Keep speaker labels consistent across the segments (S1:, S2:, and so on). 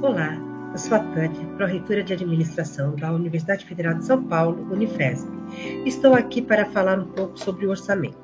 S1: Olá, eu sou a Tânia, pró-reitora de Administração da Universidade Federal de São Paulo, Unifesp. Estou aqui para falar um pouco sobre o orçamento.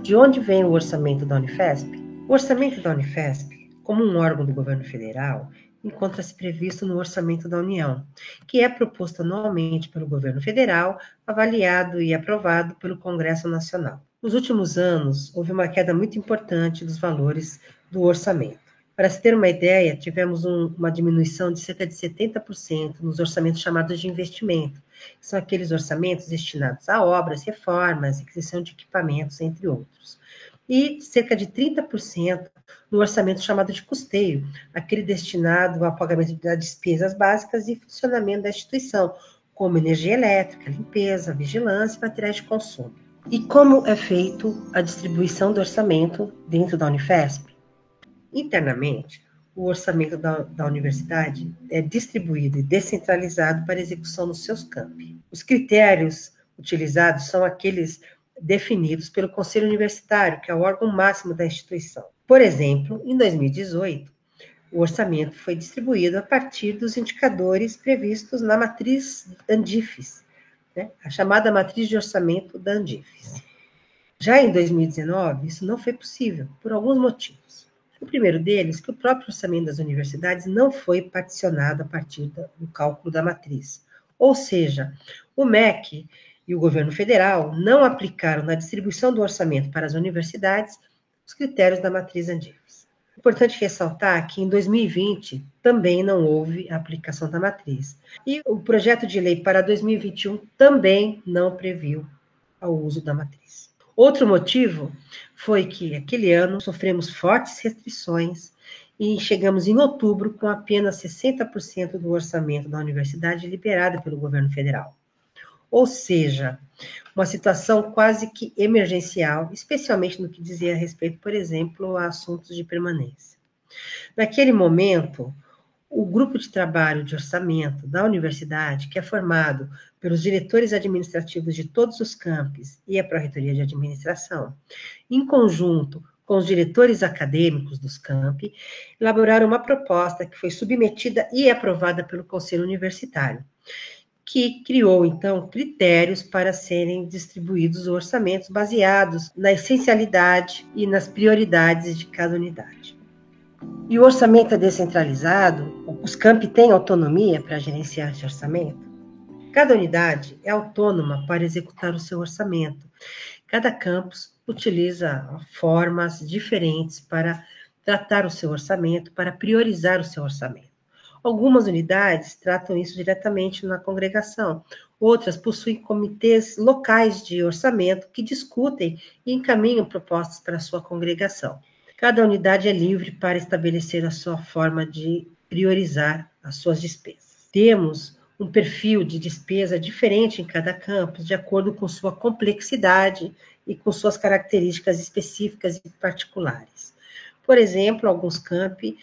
S1: De onde vem o orçamento da Unifesp? O orçamento da Unifesp, como um órgão do governo federal, encontra-se previsto no Orçamento da União, que é proposto anualmente pelo governo federal, avaliado e aprovado pelo Congresso Nacional. Nos últimos anos, houve uma queda muito importante dos valores do orçamento. Para se ter uma ideia, tivemos uma diminuição de cerca de 70% nos orçamentos chamados de investimento, que são aqueles orçamentos destinados a obras, reformas, aquisição de equipamentos, entre outros. E cerca de 30% no orçamento chamado de custeio, aquele destinado ao pagamento das despesas básicas e funcionamento da instituição, como energia elétrica, limpeza, vigilância e materiais de consumo. E como é feito a distribuição do orçamento dentro da Unifesp? Internamente, o orçamento da universidade é distribuído e descentralizado para execução nos seus campi. Os critérios utilizados são aqueles definidos pelo Conselho Universitário, que é o órgão máximo da instituição. Por exemplo, em 2018, o orçamento foi distribuído a partir dos indicadores previstos na matriz Andifes, a chamada matriz de orçamento da Andifes. Já em 2019, isso não foi possível, por alguns motivos. O primeiro deles, que o próprio orçamento das universidades não foi particionado a partir do cálculo da matriz. Ou seja, o MEC e o governo federal não aplicaram na distribuição do orçamento para as universidades os critérios da matriz Andifes. É importante ressaltar que em 2020 também não houve a aplicação da matriz. E o projeto de lei para 2021 também não previu o uso da matriz. Outro motivo foi que, aquele ano, sofremos fortes restrições e chegamos em outubro com apenas 60% do orçamento da universidade liberado pelo governo federal. Ou seja, uma situação quase que emergencial, especialmente no que dizia respeito, por exemplo, a assuntos de permanência. Naquele momento, o grupo de trabalho de orçamento da universidade, que é formado pelos diretores administrativos de todos os campos e a pró-reitoria de administração, em conjunto com os diretores acadêmicos dos campi, elaboraram uma proposta que foi submetida e aprovada pelo Conselho Universitário, que criou, então, critérios para serem distribuídos os orçamentos baseados na essencialidade e nas prioridades de cada unidade. E o orçamento é descentralizado, os campi têm autonomia para gerenciar esse orçamento. Cada unidade é autônoma para executar o seu orçamento. Cada campus utiliza formas diferentes para tratar o seu orçamento, para priorizar o seu orçamento. Algumas unidades tratam isso diretamente na congregação, outras possuem comitês locais de orçamento que discutem e encaminham propostas para a sua congregação. Cada unidade é livre para estabelecer a sua forma de priorizar as suas despesas. Temos um perfil de despesa diferente em cada campus, de acordo com sua complexidade e com suas características específicas e particulares. Por exemplo, alguns campi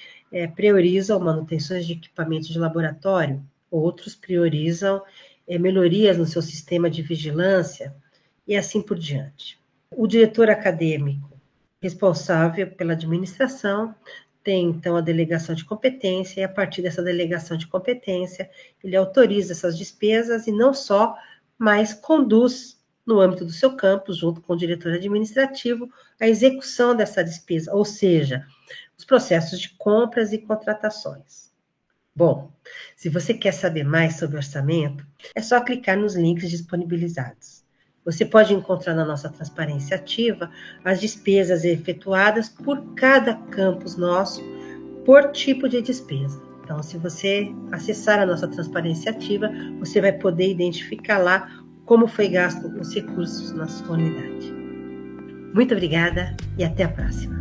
S1: priorizam manutenções de equipamentos de laboratório, outros priorizam melhorias no seu sistema de vigilância e assim por diante. O diretor acadêmico responsável pela administração tem, então, a delegação de competência, e a partir dessa delegação de competência, ele autoriza essas despesas e não só, mas conduz, no âmbito do seu campus, junto com o diretor administrativo, a execução dessa despesa, ou seja, os processos de compras e contratações. Bom, se você quer saber mais sobre orçamento, é só clicar nos links disponibilizados. Você pode encontrar na nossa transparência ativa as despesas efetuadas por cada campus nosso, por tipo de despesa. Então, se você acessar a nossa transparência ativa, você vai poder identificar lá como foi gasto os recursos na sua unidade. Muito obrigada e até a próxima.